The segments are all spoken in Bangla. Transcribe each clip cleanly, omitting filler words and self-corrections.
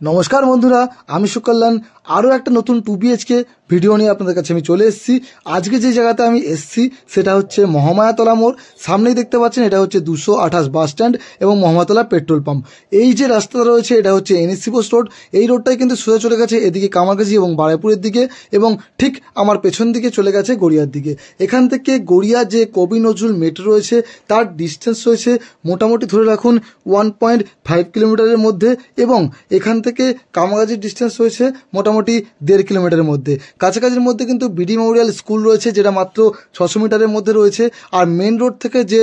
নমস্কার বন্ধুরা, আমি সুকল্যাণ আরও একটা নতুন 2BHK ভিডিও নিয়ে আপনাদের কাছে আমি চলে এসেছি। আজকে যে জায়গাতে আমি এসেছি সেটা হচ্ছে মহামায়াতলা মোড়। সামনেই দেখতে পাচ্ছেন এটা হচ্ছে 228 বাস স্ট্যান্ড এবং মহামায়াতলা পেট্রোল পাম্প। এই যে রাস্তাটা রয়েছে এটা হচ্ছে NSC পোস্ট রোড। এই রোডটাই কিন্তু সোজা চলে গেছে এদিকে কামারগাছি এবং বারাইপুরের দিকে, এবং ঠিক আমার পেছন দিকে চলে গেছে গড়িয়ার দিকে। এখান থেকে গড়িয়া যে কবি নজরুল মেট্রো রয়েছে তার ডিস্টেন্স রয়েছে মোটামুটি ধরে রাখুন 1.5 কিলোমিটারের মধ্যে, এবং এখান থেকে কামারগাছির ডিস্টেন্স রয়েছে মোটামুটি 1.5 কিলোমিটারের মধ্যে। কাছাকাছির মধ্যে কিন্তু বিডি মেমোরিয়াল স্কুল রয়েছে যেটা মাত্র 600 মিটারের মধ্যে রয়েছে। আর মেন রোড থেকে যে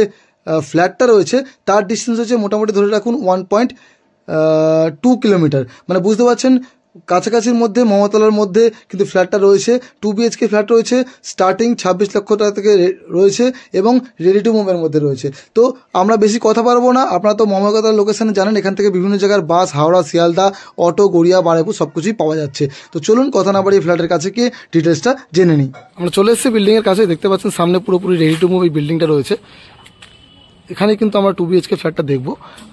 ফ্ল্যাটটা রয়েছে তার ডিস্টেন্স হচ্ছে মোটামুটি ধরে রাখুন 1.2 কিলোমিটার। মানে বুঝতে পারছেন কাছাকাছির মধ্যে মহামায়াতলার মধ্যে কিন্তু ফ্ল্যাটটা রয়েছে। 2BHK ফ্ল্যাট রয়েছে, স্টার্টিং 26 লক্ষ টাকা থেকে রয়েছে এবং রেডি টু মুভের মধ্যে রয়েছে। তো আমরা বেশি কথা পারবো না, আপনারা তো মহামায়াতলার লোকেশানে জানেন, এখান থেকে বিভিন্ন জায়গার বাস, হাওড়া, শিয়ালদা, অটো, গড়িয়া, বারাইপুর সব কিছুই পাওয়া যাচ্ছে। তো চলুন কথা না বাড়িয়ে ফ্ল্যাটের কাছে গিয়ে ডিটেলসটা জেনে নিই। আমরা চলে এসেছি বিল্ডিংয়ের কাছে, দেখতে পাচ্ছেন সামনে পুরোপুরি রেডি টু মুভ এই বিল্ডিংটা রয়েছে। এখানে কিন্তু আমরা 2BHK ফ্ল্যাটটা দেখব।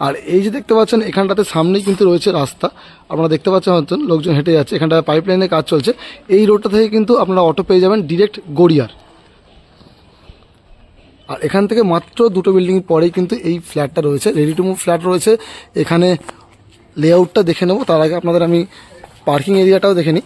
আর এই যে দেখতে পাচ্ছেন এখানটাতে সামনেই কিন্তু রয়েছে রাস্তা, আপনারা দেখতে পাচ্ছেন হয়তো লোকজন হেঁটে যাচ্ছে, এখানটা পাইপলাইনের কাজ চলছে। এই রোডটা থেকে কিন্তু আপনারা অটো পেয়ে যাবেন ডিরেক্ট গড়িয়ার। আর এখান থেকে মাত্র দুটো বিল্ডিং পরেই কিন্তু এই ফ্ল্যাটটা রয়েছে, রেডি টু মুভ ফ্ল্যাট রয়েছে। এখানে লেআউটটা দেখে নেব, তার আগে আপনাদের আমি পার্কিং এরিয়াটাও দেখে নিই।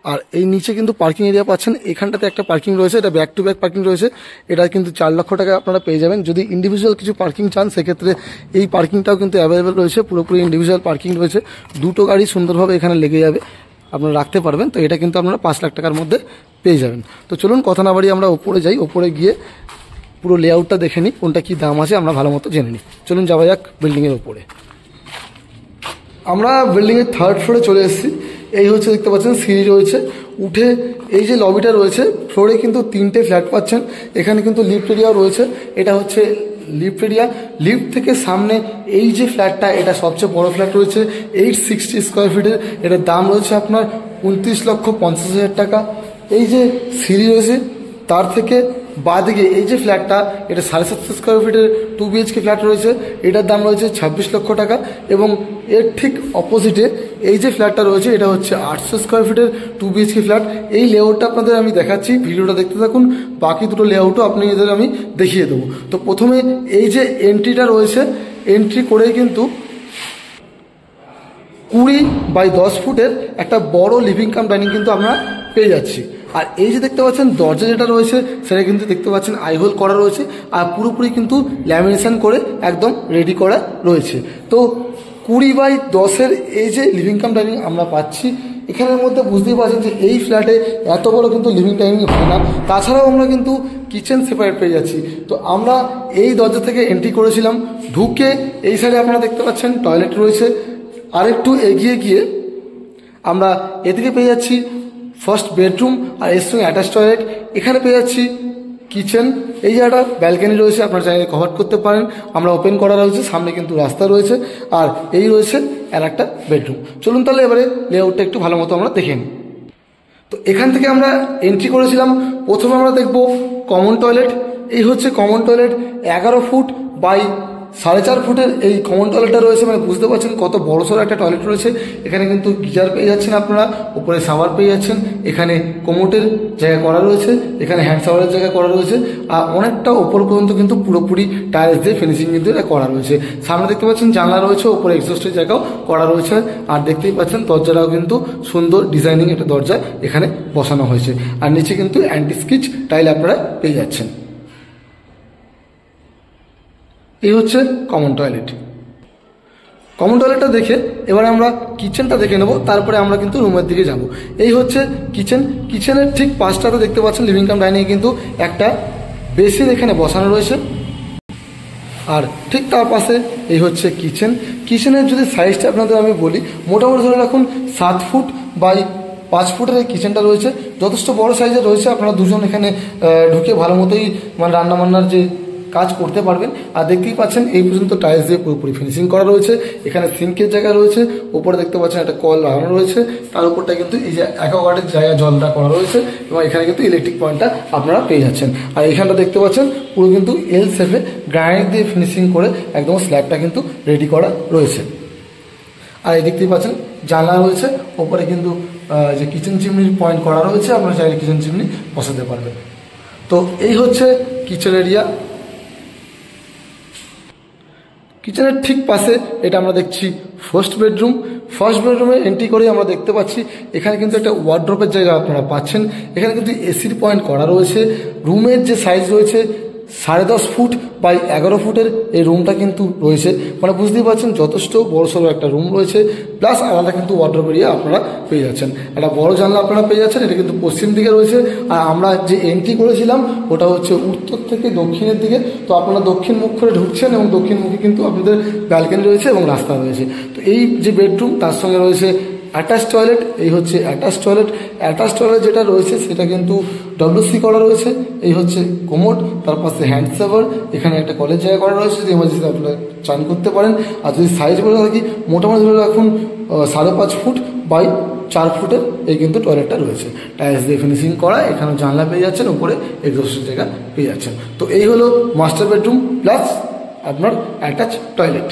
আর এই নিচে কিন্তু পার্কিং এরিয়া পাচ্ছেন, এখানটাতে একটা পার্কিং রয়েছে, এটা ব্যাক টু ব্যাক পার্কিং রয়েছে। এটা কিন্তু 4 লক্ষ টাকা আপনারা পেয়ে যাবেন। যদি ইন্ডিভিজুয়াল কিছু পার্কিং চান সেক্ষেত্রে এই পার্কিংটাও কিন্তু অ্যাভেলেবেল রয়েছে, পুরোপুরি ইন্ডিভিজুয়াল পার্কিং রয়েছে। দুটো গাড়ি সুন্দরভাবে এখানে লেগে যাবে, আপনারা রাখতে পারবেন। তো এটা কিন্তু আপনারা 5 লাখ টাকার মধ্যে পেয়ে যাবেন। তো চলুন কথা না বাড়িয়ে আমরা ওপরে যাই, ওপরে গিয়ে পুরো লেআউটটা দেখে নিই, কোনটা কী দাম আছে আমরা ভালো মতো জেনে নিই। চলুন যাওয়া যাক বিল্ডিংয়ের ওপরে। আমরা বিল্ডিংয়ের 3rd ফ্লোরে চলে এসেছি। এই হচ্ছে দেখতে পাচ্ছেন সিঁড়ি রয়েছে, উঠে এই যে লবিটা রয়েছে, ফ্লোরে কিন্তু 3টে ফ্ল্যাট পাচ্ছেন। এখানে কিন্তু লিফট এরিয়াও রয়েছে, এটা হচ্ছে লিফট এরিয়া। লিফট থেকে সামনে এই যে ফ্ল্যাটটা, এটা সবচেয়ে বড় ফ্ল্যাট রয়েছে, 860 স্কোয়ার ফিটের। এটার দাম রয়েছে আপনার 29,50,000 টাকা। এই যে সিঁড়ি রয়েছে তার থেকে বাঁদিকে এই যে ফ্ল্যাটটা, এটা 750 স্কোয়ার ফিটের 2BHK ফ্ল্যাট রয়েছে, এটার দাম রয়েছে 26 লক্ষ টাকা। এবং এর ঠিক অপোজিটে এই যে ফ্ল্যাটটা রয়েছে এটা হচ্ছে 800 স্কোয়ার ফিটের 2BHK ফ্ল্যাট। এই লেআউটটা আপনাদের আমি দেখাচ্ছি, ভিডিওটা দেখতে থাকুন, বাকি দুটো লেআউটও আপনাদের আমি দেখিয়ে দেবো। তো প্রথমে এই যে এন্ট্রিটা রয়েছে, এন্ট্রি করেই কিন্তু 20x10 ফুটের একটা বড় লিভিং কাম ডাইনিং কিন্তু আমরা পেয়ে যাচ্ছি। আর এই যে দেখতে পাচ্ছেন দরজা যেটা রয়েছে সেটা কিন্তু দেখতে পাচ্ছেন আইহোল করা রয়েছে, আর পুরোপুরি কিন্তু ল্যামিনেশন করে একদম রেডি করা রয়েছে। তো 20x10 এই যে লিভিং কাম ডাইনিং আমরা পাচ্ছি, এখানের মধ্যে বুঝতেই পারছেন যে এই ফ্ল্যাটে এত বড় কিন্তু লিভিং ডাইনিং হয় না। তাছাড়াও আমরা কিন্তু কিচেন সেপারেট পেয়ে যাচ্ছি। তো আমরা এই দরজা থেকে এন্ট্রি করেছিলাম, ঢুকে এই সাইডে আপনারা দেখতে পাচ্ছেন টয়লেট রয়েছে। আরেকটু এগিয়ে গিয়ে আমরা এদিকে পেয়ে যাচ্ছি ফার্স্ট বেডরুম, আর এর সঙ্গে অ্যাটাচ টয়লেট। এখানে পেয়ে যাচ্ছি কিচেন, এই যে একটা ব্যালকানি রয়েছে, আপনারা চাইলে কভার করতে পারেন, আমরা ওপেন করা রয়েছে, সামনে কিন্তু রাস্তা রয়েছে। আর এই রয়েছে আর একটা বেডরুম। চলুন তাহলে এবারে লেআউটটা একটু ভালো মতো আমরা দেখে নিই। তো এখান থেকে আমরা এন্ট্রি করেছিলাম, প্রথমে আমরা দেখব কমন টয়লেট। এই হচ্ছে কমন টয়লেট, 11 ফুট বাই 4.5 ফুটের এই কমন টয়লেটটা রয়েছে। মানে বুঝতে পারছেন কত বড়সড় একটা টয়লেট রয়েছে। এখানে কিন্তু গিজার পেয়ে যাচ্ছেন আপনারা, উপরে শাওয়ার পেয়ে যাচ্ছেন, এখানে কোমোটের জায়গা করা রয়েছে, এখানে হ্যান্ড শাওয়ারের জায়গা করা রয়েছে, আর অনেকটা ওপর পর্যন্ত কিন্তু পুরোপুরি টাইলস দিয়ে ফিনিশিং কিন্তু এটা করা রয়েছে। সামনে দেখতে পাচ্ছেন জানলা রয়েছে, ওপরে এক্সস্টের জায়গাও করা রয়েছে। আর দেখতেই পাচ্ছেন দরজাটাও কিন্তু সুন্দর ডিজাইনিং একটা দরজা এখানে বসানো হয়েছে। আর নিচে কিন্তু অ্যান্টি স্কিচ টাইল আপনারা পেয়ে যাচ্ছেন। এই হচ্ছে কমন টয়লেট। কমন টয়লেটটা দেখে এবারে আমরা কিচেনটা দেখে নেব, তারপরে আমরা কিন্তু রুমের দিকে যাব। এই হচ্ছে কিচেন। কিচেনের ঠিক পাশটাতে দেখতে পাচ্ছেন লিভিং কাম ডাইনিংয়ে কিন্তু একটা বেসিন এখানে বসানো রয়েছে। আর ঠিক তার পাশে এই হচ্ছে কিচেন। কিচেনের যদি সাইজটা আপনাদের আমি বলি, মোটামুটি ধরে রাখুন 7 ফুট বাই 5 ফুটের এই কিচেনটা রয়েছে, যথেষ্ট বড় সাইজের রয়েছে। আপনারা দুজন এখানে ঢুকে ভালো মতোই মানে রান্নাবান্নার যে কাজ করতে পারবেন। আর দেখতেই পাচ্ছেন এই পর্যন্ত টাইলস দিয়ে পুরোপুরি ফিনিশিং করা রয়েছে। এখানে সিঙ্কের জায়গা রয়েছে, উপরে দেখতে পাচ্ছেন একটা কল লাগানো রয়েছে, তার উপরটা কিন্তু এই যে অ্যাকোয়াগার্ডের জায়গা জলটা করা রয়েছে, এবং এখানে কিন্তু ইলেকট্রিক পয়েন্টটা আপনারা পেয়ে যাচ্ছেন। আর এখানটা দেখতে পাচ্ছেন পুরো কিন্তু এল শেপে গ্রানাইট দিয়ে ফিনিশিং করে একদম স্ল্যাবটা কিন্তু রেডি করা রয়েছে। আর এই দেখতেই পাচ্ছেন জানলা রয়েছে, ওপরে কিন্তু যে কিচেন চিমনির পয়েন্ট করা রয়েছে, আপনারা চাইলে কিচেন চিমনি বসাতে পারবেন। তো এই হচ্ছে কিচেন এরিয়া। কিচেনের ঠিক পাশে এটা আমরা দেখছি ফার্স্ট বেডরুম। ফার্স্ট বেডরুমে এন্ট্রি করে আমরা দেখতে পাচ্ছি এখানে কিন্তু একটা ওয়ার্ড্রপের জায়গা আপনারা পাচ্ছেন। এখানে কিন্তু এসির পয়েন্ট করা রয়েছে। রুমের যে সাইজ রয়েছে 10.5 ফুট বাই 11 ফুটের এই রুমটা কিন্তু রয়েছে, মানে বুঝতেই পারছেন যথেষ্ট বড়সড় একটা রুম রয়েছে। প্লাস আলাদা কিন্তু ওয়ার্ড্রপ এরিয়া আপনারা পেয়ে যাচ্ছেন, একটা বড় জানলা আপনারা পেয়ে যাচ্ছেন। এটা কিন্তু পশ্চিম দিকে রয়েছে, আর আমরা যে এন্ট্রি করেছিলাম ওটা হচ্ছে উত্তর থেকে দক্ষিণের দিকে। তো আপনারা দক্ষিণ মুখ করে ঢুকছেন এবং দক্ষিণ মুখে কিন্তু আপনাদের ব্যালকনি রয়েছে এবং রাস্তা রয়েছে। তো এই যে বেডরুম তার সঙ্গে রয়েছে অ্যাটাচ টয়লেট। এই হচ্ছে অ্যাটাচ টয়লেট। অ্যাটাচ টয়লেট যেটা রয়েছে সেটা কিন্তু WC করা রয়েছে। এই হচ্ছে কোমোড, তার পাশে হ্যান্ড শাওয়ার। এখানে একটা কলের জায়গা করা রয়েছে, যদি এমার্জেন্সি আপনারা চান করতে পারেন। আর যদি সাইজ বলে থাকি মোটামুটি ধরে রাখুন 5.5 ফুট বাই 4 ফুটের এই কিন্তু টয়লেটটা রয়েছে, টাইলস দিয়ে ফিনিশিং করা। এখানে জানলা পেয়ে যাচ্ছেন, উপরে এক্সস্টের জায়গা পেয়ে যাচ্ছেন। তো এই হলো মাস্টার বেডরুম প্লাস আপনার অ্যাটাচ টয়লেট।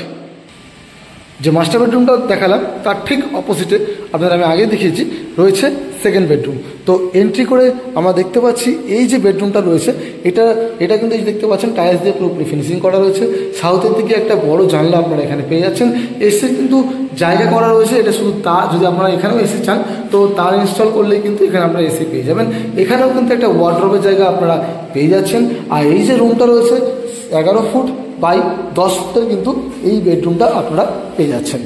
যে মাস্টার বেডরুমটা দেখালাম তার ঠিক অপোজিটে আপনাদের আমি আগে দেখিয়েছি রয়েছে সেকেন্ড বেডরুম। তো এন্ট্রি করে আমরা দেখতে পাচ্ছি এই যে বেডরুমটা রয়েছে এটা কিন্তু এই দেখতে পাচ্ছেন টাইলস দিয়ে পুরোপুরি ফিনিশিং করা রয়েছে। সাউথের দিকে একটা বড় জানলা আপনারা এখানে পেয়ে যাচ্ছেন। এসির কিন্তু জায়গা করা রয়েছে, এটা শুধু তার, যদি আপনারা এখানেও এসি চান তো তার ইনস্টল করলেই কিন্তু এখানে আপনারা এসি পেয়ে যাবেন। এখানেও কিন্তু একটা ওয়ার্ড্রোবের জায়গা আপনারা পেয়ে যাচ্ছেন। আর এই যে রুমটা রয়েছে 11 ফুট বাই 10 ফুটের কিন্তু এই বেডরুমটা আপনারা পেয়ে যাচ্ছেন।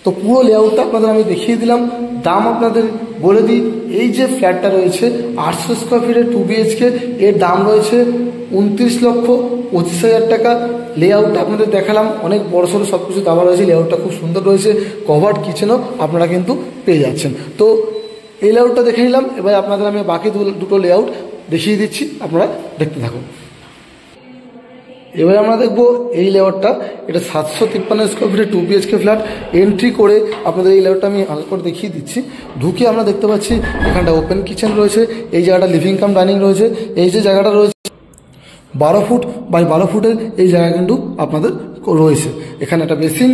তো পুরো লেআউটটা আপনাদের আমি দেখিয়ে দিলাম। দাম আপনাদের বলে দিই, এই যে ফ্ল্যাটটা রয়েছে 800 স্কোয়ার ফিটের 2 BHK, এর দাম রয়েছে 29,25,000 টাকা। লেআউটটা আপনাদের দেখালাম, অনেক বড়সড় সব কিছু দেওয়া রয়েছে। লেআউটটা খুব সুন্দর রয়েছে, কভার্ড কিচেনও আপনারা কিন্তু পেয়ে যাচ্ছেন। তো এই লেআউটটা দেখে নিলাম, এবার আপনাদের আমি বাকি দুটো লেআউট দেখিয়ে দিচ্ছি, আপনারা দেখতে থাকুন। এবার আমরা দেখবো এই লেআউটটা, এটা 753 স্কোয়ার ফিটের 2 BHK ফ্ল্যাট। এন্ট্রি করে আপনাদের এই লেআউটটা আমি হালকা করে দেখিয়ে দিচ্ছি। ঢুকে আমরা দেখতে পাচ্ছি এখানটা ওপেন কিচেন রয়েছে, এই জায়গাটা লিভিং কাম ডাইনিং রয়েছে। এই যে জায়গাটা রয়েছে 12 ফুট বাই 12 ফুটের এই জায়গা কিন্তু আপনাদের রয়েছে। এখানে একটা বেসিন,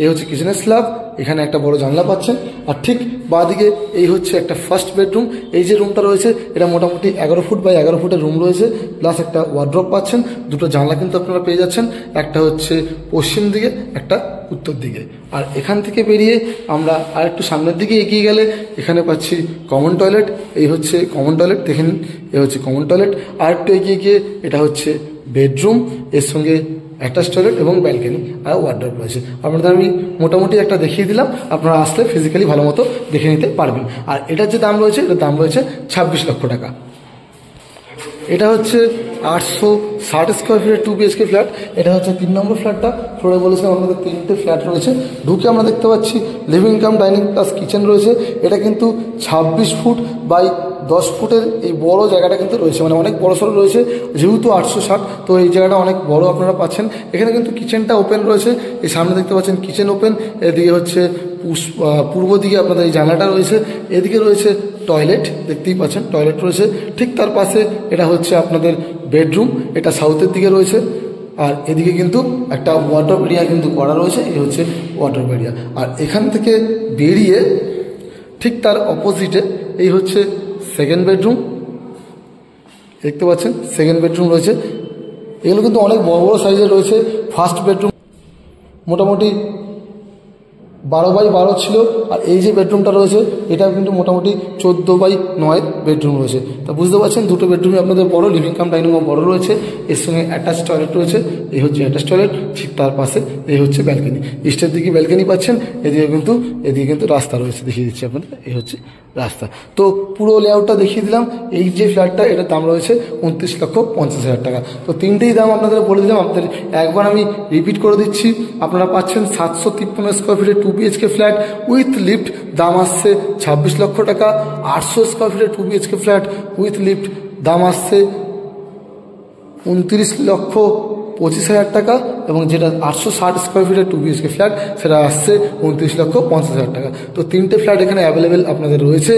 এই হচ্ছে কিচেনের স্ল্যাব, এখানে একটা বড় জানলা পাচ্ছেন। আর ঠিক বাঁদিকে এই হচ্ছে একটা ফার্স্ট বেডরুম। এই যে রুমটা রয়েছে এটা মোটামুটি 11 ফুট বাই 11 ফুটের রুম রয়েছে, প্লাস একটা ওয়ার্ড্রপ পাচ্ছেন। দুটো জানলা কিন্তু আপনারা পেয়ে যাচ্ছেন, একটা হচ্ছে পশ্চিম দিকে, একটা উত্তর দিকে। আর এখান থেকে বেরিয়ে আমরা আর একটু সামনের দিকে এগিয়ে গেলে এখানে পাচ্ছি কমন টয়লেট। এই হচ্ছে কমন টয়লেট, দেখে নিন, এই হচ্ছে কমন টয়লেট। আর একটু এগিয়ে গিয়ে এটা হচ্ছে বেডরুম, এর সঙ্গে অ্যাটাচ টয়লেট এবং ব্যালকনি আর ওয়ার্ড্রপ রয়েছে। আপনাদের আমি মোটামুটি একটা দেখিয়ে দিলাম, আপনারা আসলে ফিজিক্যালি ভালো মতো দেখে নিতে পারবেন। আর এটার যে দাম রয়েছে, এটার দাম রয়েছে 26 লক্ষ টাকা। এটা হচ্ছে 860 স্কোয়ার ফিটের 2 BHK ফ্ল্যাট। এটা হচ্ছে 3 নম্বর ফ্ল্যাটটা। ফ্লোরে বলেছিলাম আপনাদের 3টে ফ্ল্যাট রয়েছে। ঢুকে আমরা দেখতে পাচ্ছি living cum dining plus kitchen রয়েছে। এটা কিন্তু 26 ফুট বাই 10 ফুটের এই বড় জায়গাটা কিন্তু রয়েছে, মানে অনেক বড় সড়ো রয়েছে। যেহেতু 860, তো এই জায়গাটা অনেক বড় আপনারা পাচ্ছেন। এখানে কিন্তু কিচেনটা ওপেন রয়েছে, এই সামনে দেখতে পাচ্ছেন কিচেন ওপেন। এদিকে হচ্ছে পূর্ব দিকে আপনাদের এই জানলাটা রয়েছে। এদিকে রয়েছে টয়লেট, দেখতেই পাচ্ছেন টয়লেট রয়েছে। ঠিক তার পাশে এটা হচ্ছে আপনাদের বেডরুম, এটা সাউথের দিকে রয়েছে। আর এদিকে কিন্তু একটা ওয়ার্ড্রপ এরিয়া কিন্তু করা রয়েছে, এই হচ্ছে ওয়ার্ড্রপ এরিয়া। আর এখান থেকে বেরিয়ে ঠিক তার অপোজিটে এই হচ্ছে সেকেন্ড বেডরুম, দেখতে পাচ্ছেন সেকেন্ড বেডরুম রয়েছে। এগুলো কিন্তু অনেক বড় বড় সাইজের রয়েছে। ফার্স্ট বেডরুম মোটামুটি 12 বাই 12 ছিল, আর এই যে বেডরুমটা রয়েছে এটা কিন্তু মোটামুটি 14 বাই 9 বেডরুম রয়েছে। তা বুঝতে পারছেন দুটো বেডরুমে আপনাদের বড়, লিভিং কাম ডাইনিংও বড় রয়েছে। এর সঙ্গে অ্যাটাচ টয়লেট রয়েছে, এই হচ্ছে অ্যাটাচ টয়লেট। ঠিক তার পাশে এই হচ্ছে ব্যালকনি, ইস্টের দিকে ব্যালকনি পাচ্ছেন। এদিকে কিন্তু রাস্তা রয়েছে, দেখিয়ে দিচ্ছি আপনাদের, এই হচ্ছে রাস্তা। তো পুরো লেআউটটা দেখিয়ে দিলাম। এই যে ফ্ল্যাটটা, এটার দাম রয়েছে 29,50,000 টাকা। তো তিনটেই দাম আপনাদের বলে দিলাম। আপনাদের একবার আমি রিপিট করে দিচ্ছি, আপনারা পাচ্ছেন 753 স্কোয়ার ফিটের 2 BHK ফ্ল্যাট উইথ লিফট, দাম আসছে 26 লক্ষ টাকা। 800 স্কোয়ার ফিটের 2 BHK ফ্ল্যাট উইথ লিফট, দাম আসছে 29,50,000 25,000 টাকা, এবং যেটা 860 স্কোয়ার ফিটের 2 BHK ফ্ল্যাট সেটা আসছে 29,50,000 টাকা। তো তিনটে ফ্ল্যাট এখানে অ্যাভেলেবেল আপনাদের রয়েছে।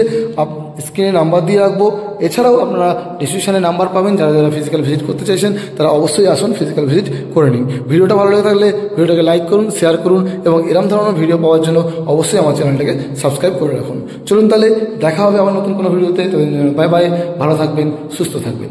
স্ক্রিনে নাম্বার দিয়ে রাখবো, এছাড়াও আপনারা ডিসক্রিপশনে নাম্বার পাবেন। যারা যারা ফিজিক্যাল ভিজিট করতে চাইছেন তারা অবশ্যই আসুন, ফিজিক্যাল ভিজিট করে নিন। ভিডিওটা ভালো লেগে থাকলে ভিডিওটাকে লাইক করুন, শেয়ার করুন, এবং এরকম ধরনের ভিডিও পাওয়ার জন্য অবশ্যই আমার চ্যানেলটাকে সাবস্ক্রাইব করে রাখুন। চলুন তাহলে দেখা হবে আবার নতুন কোনো ভিডিওতে। বাই বাই, ভালো থাকবেন, সুস্থ থাকবেন।